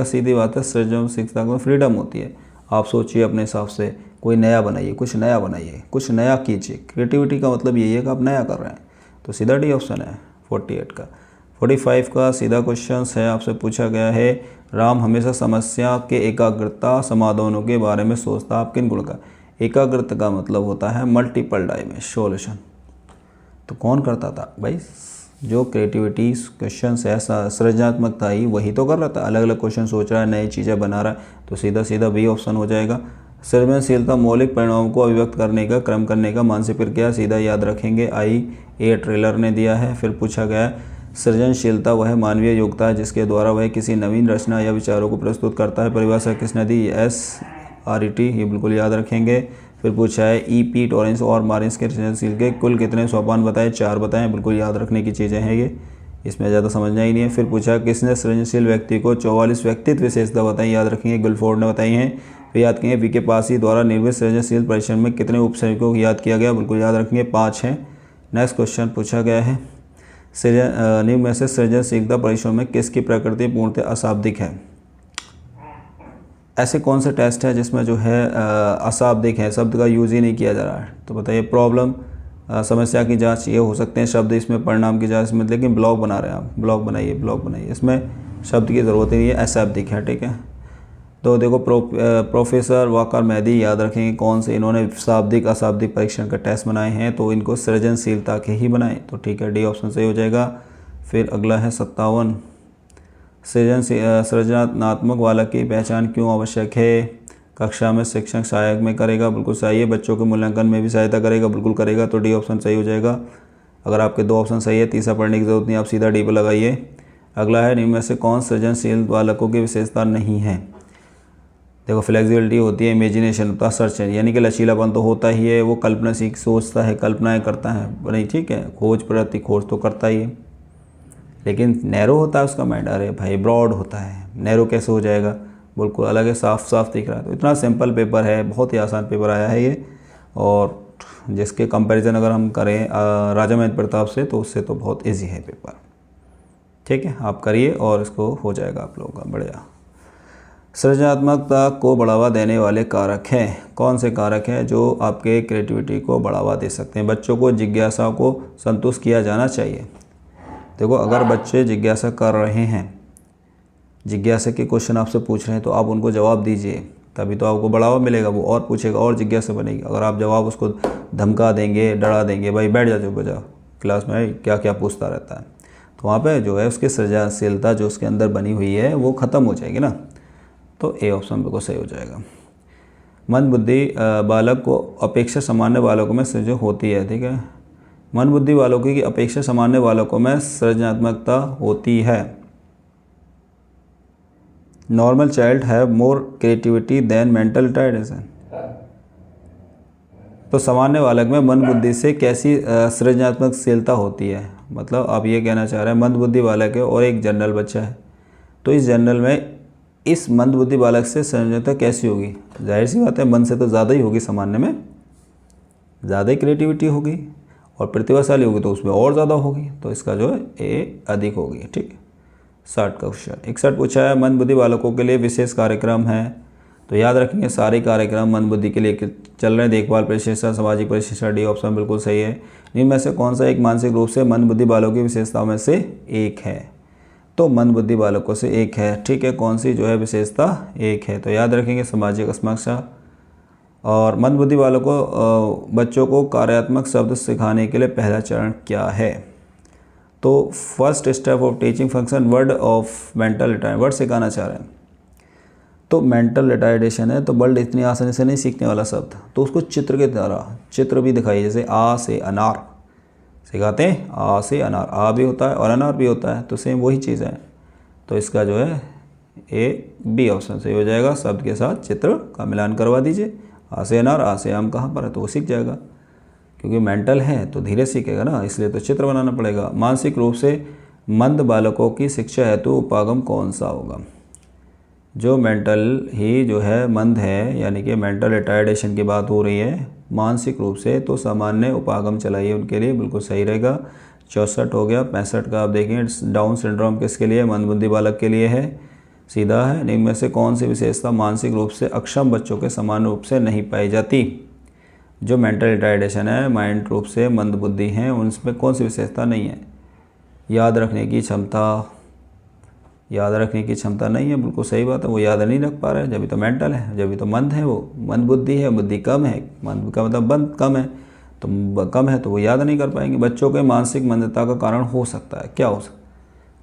सीधी बात है, सृजन सीखता को फ्रीडम होती है। आप सोचिए अपने हिसाब से, कोई नया बनाइए, कुछ नया कीजिए। क्रिएटिविटी का मतलब यही है कि आप नया कर रहे हैं, तो सीधा डी ऑप्शन है 48 का। 45 का सीधा क्वेश्चन है, आपसे पूछा गया है राम हमेशा समस्या के एकाग्रता समाधानों के बारे में सोचता, आप किन गुण का। एकाग्रता का मतलब होता है मल्टीपल डायमेंशन सॉल्यूशन। तो कौन करता था भाई, जो क्रिएटिविटी क्वेश्चन है, सृजनात्मकता ही वही तो कर रहा था। अलग अलग क्वेश्चन सोच रहा है, नई चीज़ें बना रहा है, तो सीधा सीधा बी ऑप्शन हो जाएगा। सृजनशीलता मौलिक परिणामों को अभिव्यक्त करने का, क्रम करने का मानसिक प्रक्रिया, सीधा याद रखेंगे। IA ट्रेलर ने दिया है। फिर पूछा गया सृजनशीलता वह मानवीय योग्यता है जिसके द्वारा वह किसी नवीन रचना या विचारों को प्रस्तुत करता है। परिभाषा किसने दी, SRET, ये बिल्कुल याद रखेंगे। फिर पूछा है EP टॉरेंस और मारिस के सृजनशील के कुल कितने सोपान बताए, 4 बताएं, बिल्कुल याद रखने की चीज़ें हैं ये, इसमें ज़्यादा समझना ही नहीं है। फिर पूछा किसने सृजनशील व्यक्ति को 44 व्यक्तित्व विशेषता बताई, याद रखेंगे, गुलफोर्ड ने बताई हैं। फिर याद करेंगे VK पासी द्वारा निर्मित सृजनशील परिश्रम में कितने उपसर्गों को याद किया गया, बिल्कुल याद रखेंगे, 5 हैं। नेक्स्ट क्वेश्चन पूछा गया है निम्न में से सृजनशीलता परिश्रम में किसकी प्रकृति पूर्णतः अशाब्दिक है। ऐसे कौन से टेस्ट है जिसमें जो है अशाब्दिक है, शब्द का यूज़ ही नहीं किया जा रहा है। तो बताइए, प्रॉब्लम, समस्या की जांच, ये हो सकते हैं शब्द इसमें, परिणाम की जांच में, लेकिन ब्लॉग बना रहे हैं आप, ब्लॉग बनाइए, इसमें शब्द की ज़रूरत ही नहीं है, अशाब्दिक है, ठीक है। तो देखो प्रोफेसर वाकर मेहदी, याद रखेंगे कौन से, इन्होंने शाब्दिक अशाब्दिक परीक्षण का टेस्ट बनाए हैं, तो इनको सृजनशीलता के ही बनाए, तो ठीक है, D ऑप्शन सही हो जाएगा। फिर अगला है 57, सृजनात्मक बालक की पहचान क्यों आवश्यक है। कक्षा में शिक्षक सहायक में करेगा, बिल्कुल सही है। बच्चों के मूल्यांकन में भी सहायता करेगा, बिल्कुल करेगा, तो D ऑप्शन सही हो जाएगा। अगर आपके 2 ऑप्शन सही है, तीसरा पढ़ने की ज़रूरत नहीं, आप सीधा D पर लगाइए। अगला है निम्न में से कौन सृजनशील बालकों की विशेषता नहीं है। देखो, फ्लेक्सिबिलिटी होती है, इमेजिनेशन होता है, सर्च है, यानी कि लचीलापन तो होता ही है, वो कल्पना सोचता है, कल्पनाएँ करता है, नहीं, ठीक है, खोज तो करता ही है। लेकिन नैरो होता है उसका माइंड, अरे भाई ब्रॉड होता है, नैरो कैसे हो जाएगा, बिल्कुल अलग है, साफ साफ दिख रहा है। तो इतना सिंपल पेपर है, बहुत ही आसान पेपर आया है ये, और जिसके कंपैरिजन अगर हम करें राजा महेंद्र प्रताप से, तो उससे तो बहुत इजी है पेपर, ठीक है। आप करिए और इसको हो जाएगा आप लोगों का बढ़िया। सृजनात्मकता को बढ़ावा देने वाले कारक हैं, कौन से कारक हैं जो आपके क्रिएटिविटी को बढ़ावा दे सकते हैं। बच्चों को जिज्ञासा को संतुष्ट किया जाना चाहिए। देखो, अगर बच्चे जिज्ञासा कर रहे हैं, जिज्ञासा के क्वेश्चन आपसे पूछ रहे हैं, तो आप उनको जवाब दीजिए, तभी तो आपको बढ़ावा मिलेगा, वो और पूछेगा और जिज्ञासा बनेगी। अगर आप जवाब उसको धमका देंगे, डरा देंगे, भाई बैठ जा, चुप हो जाओ, क्लास में क्या क्या पूछता रहता है, तो वहाँ पे जो है उसकी सृजनशीलता जो उसके अंदर बनी हुई है वो ख़त्म हो जाएगी ना। तो A ऑप्शन बिल्कुल सही हो जाएगा। मंदबुद्धि बालक को अपेक्षा सामान्य बालकों में सृजन होती है, ठीक है। मंदबुद्धि बालकों की अपेक्षा सामान्य बालकों में सृजनात्मकता होती है। Normal child have more creativity than mental retardation. तो सामान्य बालक में मंदबुद्धि से कैसी सृजनात्मकशीलता होती है, मतलब आप ये कहना चाह रहे हैं मंदबुद्धि बालक है और एक जनरल बच्चा है, तो इस जनरल में इस मंदबुद्धि बालक से सृजनात्मकता कैसी होगी। जाहिर सी बात है, मन से तो ज़्यादा ही होगी, सामान्य में ज़्यादा ही क्रिएटिविटी होगी, और प्रतिभाशाली होगी तो उसमें और ज़्यादा होगी, तो इसका जो है A अधिक होगी, ठीक है। 60 का क्वेश्चन 61 पूछा है मंदबुद्धि बालकों के लिए विशेष कार्यक्रम है, तो याद रखेंगे सारे कार्यक्रम मंदबुद्धि के लिए चल रहे हैं। देखभाल प्रशिक्षण, सामाजिक प्रशिक्षण, D ऑप्शन बिल्कुल सही है। इनमें से कौन सा एक मानसिक रूप से मंदबुद्धि बालकों की विशेषताओं में से एक है, तो मंदबुद्धि बालकों से एक है, ठीक है। कौन सी जो है विशेषता एक है, तो याद रखेंगे सामाजिक असक्षमता। और मंदबुद्धि बच्चों को कार्यात्मक शब्द सिखाने के लिए पहला चरण क्या है, तो first step of teaching function word of mental retard, word सिखाना चाह रहे हैं, तो मेंटल रिटार्डेशन है, तो वर्ड इतनी आसानी से नहीं सीखने वाला शब्द, तो उसको चित्र के द्वारा, चित्र भी दिखाइए, जैसे आ से अनार सिखाते हैं, आ से अनार, आ भी होता है और अनार भी होता है, तो सेम वही चीज़ है, तो इसका जो है B ऑप्शन सही हो जाएगा। शब्द के साथ चित्र का मिलान करवा दीजिए, आ से अनार, आ से आम कहाँ पर है, तो वो सीख जाएगा, क्योंकि मेंटल है तो धीरे सीखेगा ना, इसलिए तो चित्र बनाना पड़ेगा। मानसिक रूप से मंद बालकों की शिक्षा हेतु उपागम कौन सा होगा, जो मेंटल ही जो है मंद है, यानी कि मेंटल रिटार्डेशन की बात हो रही है मानसिक रूप से, तो सामान्य उपागम चलाइए उनके लिए, बिल्कुल सही रहेगा। 64 हो गया। 65 का आप देखें डाउन सिंड्रोम किसके लिए, मंदबुद्धि बालक के लिए है, सीधा है। निम्न में से कौन सी विशेषता मानसिक रूप से अक्षम बच्चों के समान रूप से नहीं पाई जाती। जो मेंटल रिटार्डेशन है, माइंड रूप से मंदबुद्धि हैं, उनमें कौन सी विशेषता नहीं है, याद रखने की क्षमता नहीं है, बिल्कुल सही बात है, वो याद नहीं रख पा रहे हैं, जब तो मेंटल है, जब तो मंद है, वो मंद बुद्धि है, बुद्धि कम है, मंद का मतलब बंद कम है, तो कम है तो वो याद नहीं कर पाएंगे। बच्चों के मानसिक मंदता का कारण हो सकता है, क्या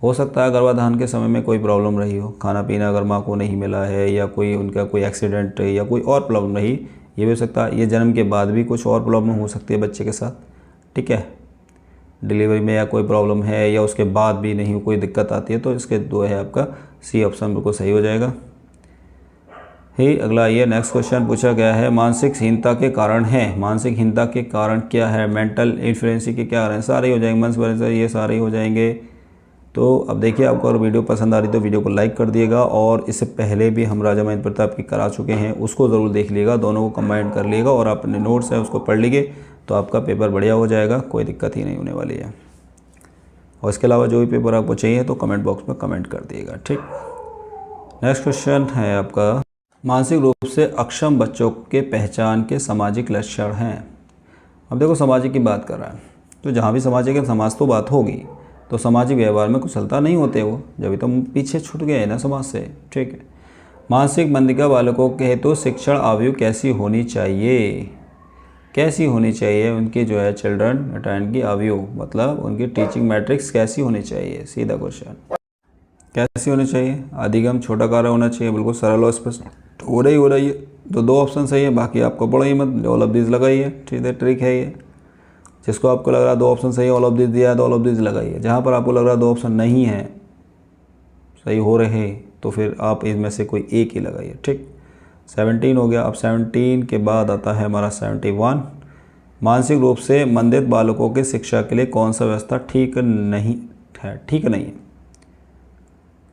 हो सकता है गर्भाधान के समय में कोई प्रॉब्लम रही हो, खाना पीना अगर माँ को नहीं मिला है, या कोई उनका कोई एक्सीडेंट या कोई और प्रॉब्लम रही, ये भी हो सकता है। ये जन्म के बाद भी कुछ और प्रॉब्लम हो सकती है बच्चे के साथ, ठीक है, डिलीवरी में या कोई प्रॉब्लम है, या उसके बाद भी नहीं कोई दिक्कत आती है, तो इसके दो है आपका सी ऑप्शन बिल्कुल सही हो जाएगा। ही अगला ये नेक्स्ट क्वेश्चन पूछा गया है, मानसिक हीनता के कारण है, मानसिक हीनता के कारण क्या है, मेंटल इन्फ्लुएंसी के क्या कारण, सारे ही हो जाएंगे, मंस ये सारे ही हो जाएंगे। तो अब देखिए, आपको अगर वीडियो पसंद आ रही तो वीडियो को लाइक कर दिएगा, और इससे पहले भी हम राजा महेंद्र प्रताप की करा चुके हैं, उसको ज़रूर देख लीजिएगा, दोनों को कंबाइन कर लीजिएगा, और अपने नोट्स है उसको पढ़ लीजिए, तो आपका पेपर बढ़िया हो जाएगा, कोई दिक्कत ही नहीं होने वाली है। और इसके अलावा जो भी पेपर आपको चाहिए तो कमेंट बॉक्स में कमेंट कर दिएगा, ठीक। नेक्स्ट क्वेश्चन है आपका, मानसिक रूप से अक्षम बच्चों के पहचान के सामाजिक लक्षण हैं। अब देखो, सामाजिक की बात कर रहा है, तो जहाँ भी सामाजिक समाज तो बात होगी, तो सामाजिक व्यवहार में कुशलता नहीं होते वो, जब तो पीछे छूट गए हैं ना समाज से, ठीक है। मानसिक मंदिका बालकों के हेतु शिक्षण आयु कैसी होनी चाहिए, उनकी जो है चिल्ड्रन अटेंड की आयु, मतलब उनकी टीचिंग मैट्रिक्स कैसी होनी चाहिए, सीधा क्वेश्चन, कैसी होनी चाहिए। अधिगम छोटा कार्य होना चाहिए, बिल्कुल सरल और स्पष्ट हो रही है, तो दो ऑप्शन सही है, बाकी आपको पढ़ो ही मत, ऑल ऑफ दिस लगाइए, ठीक है, ट्रिक है ये। जिसको आपको लग रहा है दो ऑप्शन सही है, ऑल ऑफ दिस दिया है तो ऑल ऑफ दिस लगाइए। जहाँ पर आपको लग रहा है दो ऑप्शन नहीं है सही हो रहे, तो फिर आप इनमें से कोई एक ही लगाइए, ठीक। 17 हो गया। अब 17 के बाद आता है हमारा 71, मानसिक रूप से मंदित बालकों के शिक्षा के लिए कौन सा व्यवस्था ठीक नहीं है।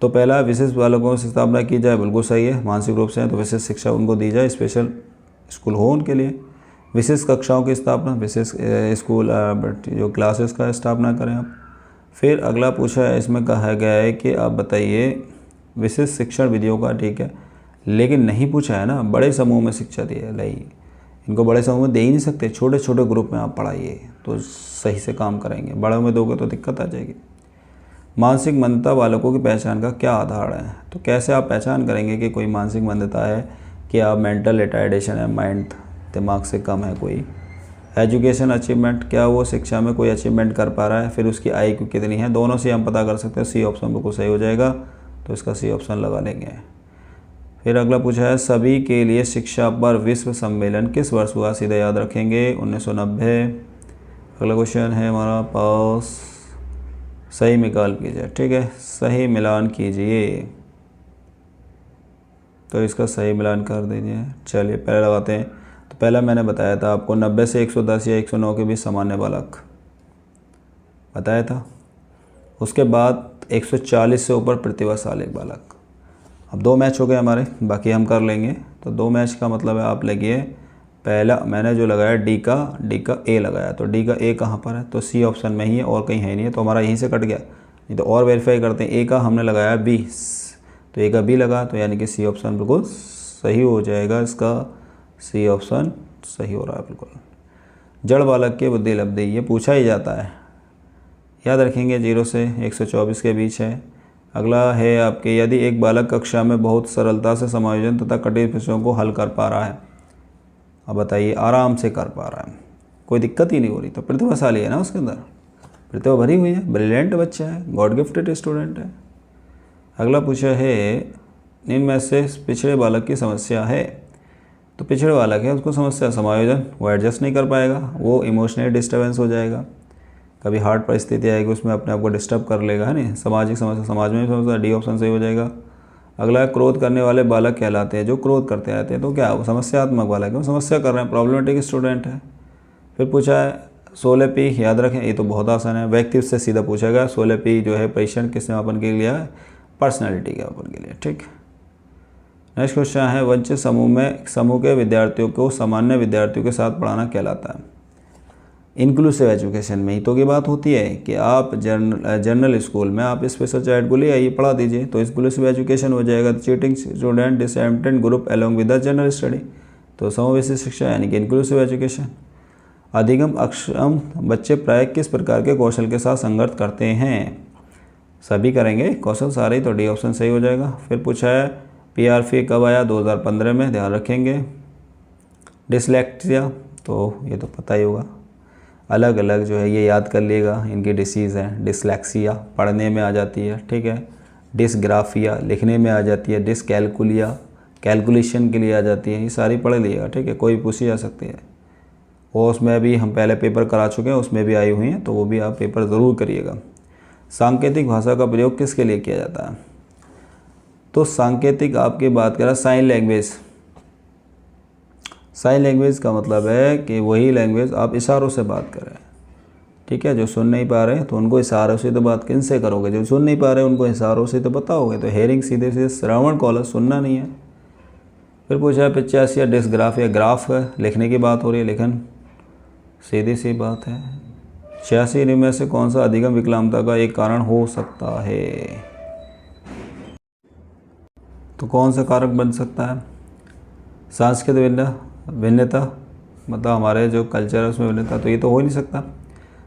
तो पहला, विशिष्ट बालकों की स्थापना की जाए, बिल्कुल सही है, मानसिक रूप से है तो विशिष्ट शिक्षा उनको दी जाए, स्पेशल स्कूल हो उनके लिए। विशेष कक्षाओं की स्थापना, विशेष स्कूल जो क्लासेस का स्थापना करें आप। फिर अगला पूछा है, इसमें कहा गया है कि आप बताइए विशेष शिक्षण विधियों का, ठीक है, लेकिन नहीं पूछा है ना बड़े समूह में शिक्षा दी है, नहीं, इनको बड़े समूह में दे ही नहीं सकते, छोटे छोटे ग्रुप में आप पढ़ाइए तो सही से काम करेंगे, बड़ों में दोगे तो दिक्कत आ जाएगी। मानसिक मंदता बालकों की पहचान का क्या आधार है, तो कैसे आप पहचान करेंगे कि कोई मानसिक मंदता है, कि आप मेंटल रिटार्डेशन है, माइंड दिमाग से कम है कोई। एजुकेशन अचीवमेंट, क्या वो शिक्षा में कोई अचीवमेंट कर पा रहा है, फिर उसकी आयु कितनी है, दोनों से हम पता कर सकते हैं। सी ऑप्शन बिल्कुल सही हो जाएगा, तो इसका सी ऑप्शन लगा लेंगे। फिर अगला पूछा है, सभी के लिए शिक्षा पर विश्व सम्मेलन किस वर्ष हुआ, सीधे याद रखेंगे 1990। अगला क्वेश्चन है हमारा पास, सही मिलान कीजिए, ठीक है, सही मिलान कीजिए, तो इसका सही मिलान कर दीजिए। चलिए पहले लगाते हैं, तो पहला मैंने बताया था आपको 90 से 110 या 109 के बीच सामान्य बालक बताया था। उसके बाद 140 से ऊपर प्रतिभाशाली बालक। अब दो मैच हो गए हमारे, बाकी हम कर लेंगे। तो दो मैच का मतलब है, आप लगिए, पहला मैंने जो लगाया डी का ए लगाया, तो डी का ए कहाँ पर है, तो सी ऑप्शन में ही है, और कहीं है नहीं है, तो हमारा यहीं से कट गया। नहीं तो और वेरीफाई करते हैं, ए का हमने लगाया बी, तो ए का बी लगा, तो यानी कि सी ऑप्शन बिल्कुल सही हो जाएगा, इसका सी ऑप्शन सही हो रहा है बिल्कुल। जड़ बालक की बुद्धि लब्धि, ये पूछा ही जाता है, याद रखेंगे 0 से 124 के बीच है। अगला है आपके, यदि एक बालक कक्षा में बहुत सरलता से समायोजन तथा कठिन विषयों को हल कर पा रहा है, अब बताइए आराम से कर पा रहा है, कोई दिक्कत ही नहीं हो रही, तो प्रतिभाशाली है ना, उसके अंदर प्रतिभा भरी हुई है, ब्रिलियंट बच्चा है, गॉड गिफ्टेड स्टूडेंट है। अगला पूछा है, इनमें से पिछड़े बालक की समस्या है, तो पिछड़े बालक है उसको समस्या समायोजन, वो एडजस्ट नहीं कर पाएगा, वो इमोशनली डिस्टर्बेंस हो जाएगा, कभी हार्ड परिस्थिति आएगी उसमें अपने आप को डिस्टर्ब कर लेगा, है नहीं। सामाजिक समस्या, समाज में समस्या, डी ऑप्शन सही हो जाएगा। अगला, क्रोध करने वाले बालक कहलाते हैं, जो क्रोध करते रहते हैं, तो क्या वो समस्यात्मक बालक है, वो समस्या कर रहे हैं, प्रॉब्लमेटिक स्टूडेंट है। फिर पूछा है 16 पी, याद रखें ये तो बहुत आसान है, व्यक्तित्व से सीधा पूछा गया। 16 पी जो है पेशेंट किस मापन के लिए है, पर्सनैलिटी के मापन के लिए, ठीक। नेक्स्ट क्वेश्चन है, वंचित समूह के विद्यार्थियों को सामान्य विद्यार्थियों के साथ पढ़ाना कहलाता है। इंक्लूसिव एजुकेशन में ही तो की बात होती है कि आप जनरल स्कूल में आप स्पेशल चाइल्ड को ले आइए, पढ़ा दीजिए, तो इंक्लूसिव एजुकेशन हो जाएगा। Cheating student disabled group along with the general study, तो समावेशी शिक्षा यानी कि इंक्लूसिव एजुकेशन। अधिगम अक्षम बच्चे प्राय किस प्रकार के कौशल के साथ संघर्ष करते हैं, सभी करेंगे क्वेश्चन सारे, तो डी ऑप्शन सही हो जाएगा। फिर पूछा है पीआरपी कब आया, 2015 में, ध्यान रखेंगे। डिसलेक्सिया, तो ये तो पता ही होगा, अलग अलग जो है ये याद कर लिएगा, इनकी डिसीज़ है। डिसलेक्सिया पढ़ने में आ जाती है, ठीक है। डिसग्राफिया लिखने में आ जाती है। डिसकैलकुलिया कैलकुलेशन के लिए आ जाती है। ये सारी पढ़ लिएगा, ठीक है, कोई पूछी जा सकती है। और उसमें भी हम पहले पेपर करा चुके हैं, उसमें भी आई हुई हैं, तो वो भी आप पेपर ज़रूर करिएगा। सांकेतिक भाषा का प्रयोग किसके लिए किया जाता है, तो सांकेतिक आपकी बात करें साइन लैंग्वेज। साइन लैंग्वेज का मतलब है कि वही लैंग्वेज आप इशारों से बात करें, ठीक है। जो सुन नहीं पा रहे हैं तो उनको इशारों से तो बात किन से करोगे, जो सुन नहीं पा रहे हैं उनको इशारों से तो बताओगे। तो हेयरिंग सीधे सीधे श्रवण कौशल, सुनना नहीं है। फिर पूछा 85 डिस्ग्राफ या ग्राफ है, लिखने की बात हो रही है, लेकिन सीधी सी बात है। 86 इनमें से कौन सा अधिगम विकलांगता का एक कारण हो सकता है, तो कौन सा कारक बन सकता है। सांस्कृतिक भिन्नता, मतलब हमारे जो कल्चर है उसमें भिन्नता, तो ये तो हो ही नहीं सकता।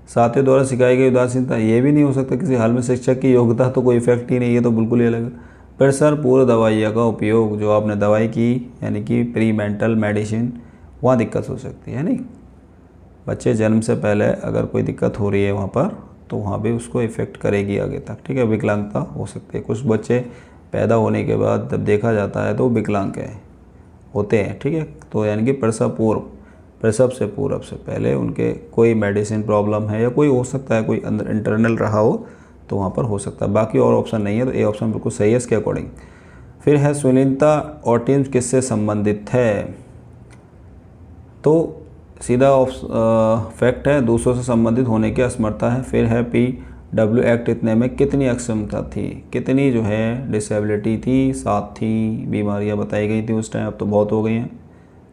साथियों द्वारा सिखाई गई उदासीनता, ये भी नहीं हो सकता। किसी हाल में शिक्षक की योग्यता तो कोई इफेक्ट ही नहीं, ये तो बिल्कुल ही अलग है। प्रेशर पूर्व दवाइयों का उपयोग, जो आपने दवाई की यानी कि प्री मेंटल मेडिसिन, वहाँ दिक्कत हो सकती है नहीं। बच्चे जन्म से पहले अगर कोई दिक्कत हो रही है वहाँ पर, तो वहाँ भी उसको इफ़ेक्ट करेगी आगे तक, ठीक है। विकलांगता हो सकती है। कुछ बच्चे पैदा होने के बाद जब देखा जाता है तो विकलांग होते हैं, ठीक है। तो यानी कि प्रसव से पूर्व से पहले उनके कोई मेडिसिन प्रॉब्लम है या कोई हो सकता है, कोई अंदर इंटरनल रहा हो, तो वहाँ पर हो सकता है। बाकी और ऑप्शन नहीं है, तो ए ऑप्शन बिल्कुल सही है इसके अकॉर्डिंग। फिर है सुनीलता ऑटिज्म किससे संबंधित है, तो सीधा फैक्ट है, दूसरों से संबंधित होने की असमर्थता है। फिर है PW एक्ट इतने में कितनी अक्षमता थी, कितनी जो है डिसेबिलिटी थी, 7 थी बीमारियां बताई गई थी उस टाइम, अब तो बहुत हो गई हैं,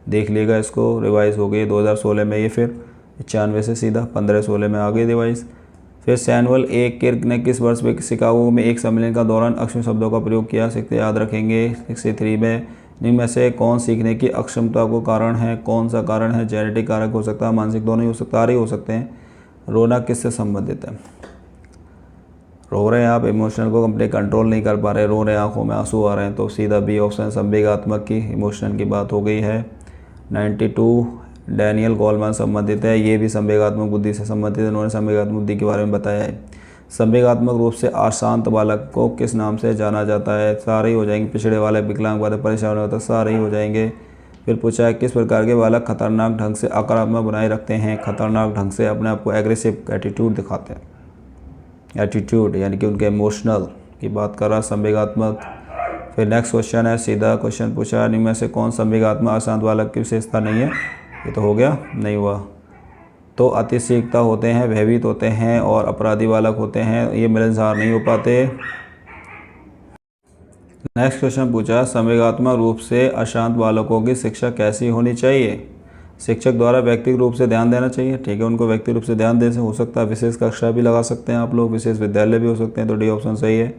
देख लिएगा इसको, रिवाइज़ हो गई 2016 में ये, फिर 95 से सीधा 15-16 में आ गई रिवाइज़। फिर सैमुअल ए किर्क ने किस वर्ष में शिकागो में एक सम्मेलन का दौरान अक्षम शब्दों का प्रयोग किया, सीखते याद रखेंगे। 63 में। इनमें से कौन सीखने की अक्षमता को कारण है, कौन सा कारण है, जेनेटिक कारक हो सकता है, मानसिक, दोनों ही हो सकता है, सारे हो सकते हैं। रोना किससे संबंधित है, रो रहे हैं आप, इमोशनल को अपने कंट्रोल नहीं कर पा रहे, रो रहे हैं, आंखों में आंसू आ रहे हैं, तो सीधा बी ऑप्शन संवेगात्मक की, इमोशनल की बात हो गई है। 92 डैनियल गोलमैन संबंधित है, ये भी संवेगात्मक बुद्धि से संबंधित है, उन्होंने संवेगात्मक बुद्धि के बारे में बताया है। संवेगात्मक रूप से अशांत बालक को किस नाम से जाना जाता है, सारे ही हो जाएंगे। पिछड़े वाले, विकलांग वाले, परेशान होता है, सारे ही हो जाएंगे। फिर पूछा है किस प्रकार के बालक खतरनाक ढंग से आक्रामक बनाए रखते हैं, खतरनाक ढंग से अपने आप को एग्रेसिव एटीट्यूड दिखाते हैं। एटीट्यूड यानी कि उनके इमोशनल की बात कर रहा संवेगात्मक। फिर नेक्स्ट क्वेश्चन है, सीधा क्वेश्चन पूछा इनमें से कौन संवेगात्मक अशांत बालक की विशेषता नहीं है, ये तो हो गया, नहीं हुआ। तो अतिशीघ्रता होते हैं, भयभीत होते हैं और अपराधी बालक होते हैं, ये मिलनसार नहीं हो पाते। नेक्स्ट क्वेश्चन पूछा संवेगात्मक रूप से अशांत बालकों की शिक्षा कैसी होनी चाहिए, शिक्षक द्वारा व्यक्तिगत रूप से ध्यान देना चाहिए, ठीक है, उनको व्यक्तिगत रूप से ध्यान देने से हो सकता है। विशेष कक्षा भी लगा सकते हैं आप लोग, विशेष विद्यालय भी हो सकते हैं, तो डी ऑप्शन सही है।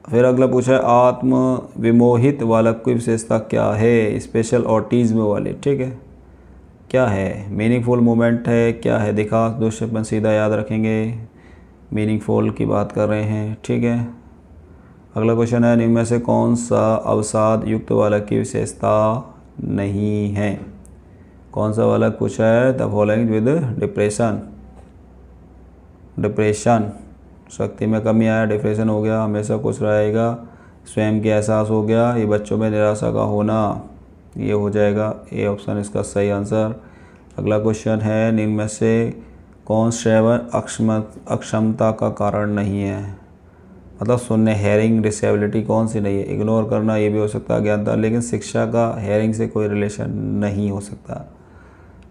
फिर अगला पूछा है आत्म विमोहित बालक की विशेषता क्या है, स्पेशल ऑटिज्म वाले, ठीक है, क्या है, मीनिंगफुल मोमेंट है, क्या है, दिखा दुष्यपन, सीधा याद रखेंगे, मीनिंगफुल की बात कर रहे हैं, ठीक है। अगला क्वेश्चन है इनमें से कौन सा अवसाद युक्त बालक की विशेषता नहीं है, कौन सा बालक पूछा है, the following with depression, depression, शक्ति में कमी आया, डिप्रेशन हो गया, हमेशा कुछ रहेगा, स्वयं के एहसास हो गया, ये बच्चों में निराशा का होना, ये हो जाएगा, ए ऑप्शन इसका सही आंसर। अगला क्वेश्चन है निम्न में से कौन श्रवण अक्षमता का कारण नहीं है, मतलब सुनने, हेयरिंग डिसेबिलिटी कौन सी नहीं है, इग्नोर करना, ये भी हो सकता है ज्ञानता, लेकिन शिक्षा का हेयरिंग से कोई रिलेशन नहीं हो सकता।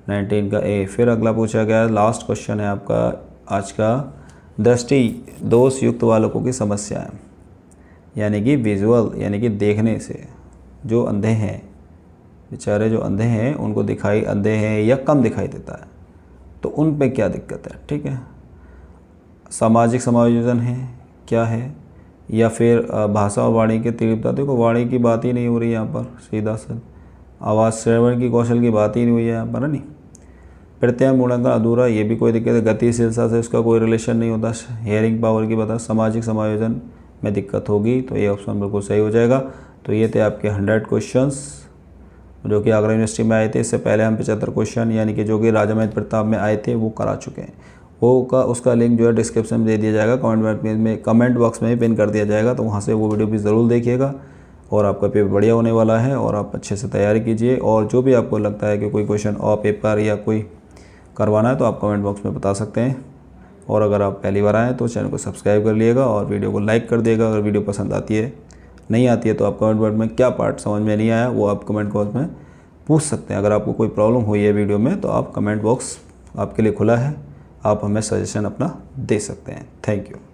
19 का ए। फिर अगला पूछा गया लास्ट क्वेश्चन है आपका आज का, दृष्टि दोष युक्त बालकों की समस्या है, यानी कि विजुअल यानी कि देखने से जो अंधे हैं, बेचारे जो अंधे हैं उनको दिखाई, अंधे हैं या कम दिखाई देता है, तो उन पे क्या दिक्कत है, ठीक है। सामाजिक समायोजन है, क्या है, या फिर भाषा और वाणी की तीव्रता, देखो वाणी की बात ही नहीं हो रही यहाँ पर, सीधा सा आवाज़ श्रवण की कौशल की बात ही नहीं हुई है यहाँ पर, है नहीं। प्रत्यय मूल्यांकन अधूरा, ये भी कोई दिक्कत है। गतिशीलता से उसका कोई रिलेशन नहीं होता। हेयरिंग पावर की बता, सामाजिक समायोजन में दिक्कत होगी, तो ये ऑप्शन बिल्कुल सही हो जाएगा। तो ये थे आपके 100 क्वेश्चंस जो कि आगरा यूनिवर्सिटी में आए थे। इससे पहले हम 75 क्वेश्चन यानी कि जो कि राजा महेंद्र प्रताप में आए थे वो करा चुके हैं। उसका लिंक जो है डिस्क्रिप्शन में दे दिया जाएगा, कमेंट बॉक्स में भी पिन कर दिया जाएगा, तो वहाँ से वो वीडियो भी ज़रूर देखिएगा। और आपका पेपर बढ़िया होने वाला है और आप अच्छे से तैयारी कीजिए। और जो भी आपको लगता है कि कोई क्वेश्चन और पेपर या कोई करवाना है तो आप कमेंट बॉक्स में बता सकते हैं। और अगर आप पहली बार आएँ तो चैनल को सब्सक्राइब कर लिएगा और वीडियो को लाइक कर दिएगा। अगर वीडियो पसंद आती है, नहीं आती है, तो आप कमेंट बॉक्स में क्या पार्ट समझ में नहीं आया वो आप कमेंट बॉक्स में पूछ सकते हैं। अगर आपको कोई प्रॉब्लम हुई है वीडियो में तो आप कमेंट बॉक्स आपके लिए खुला है, आप हमें सजेशन अपना दे सकते हैं। Thank you.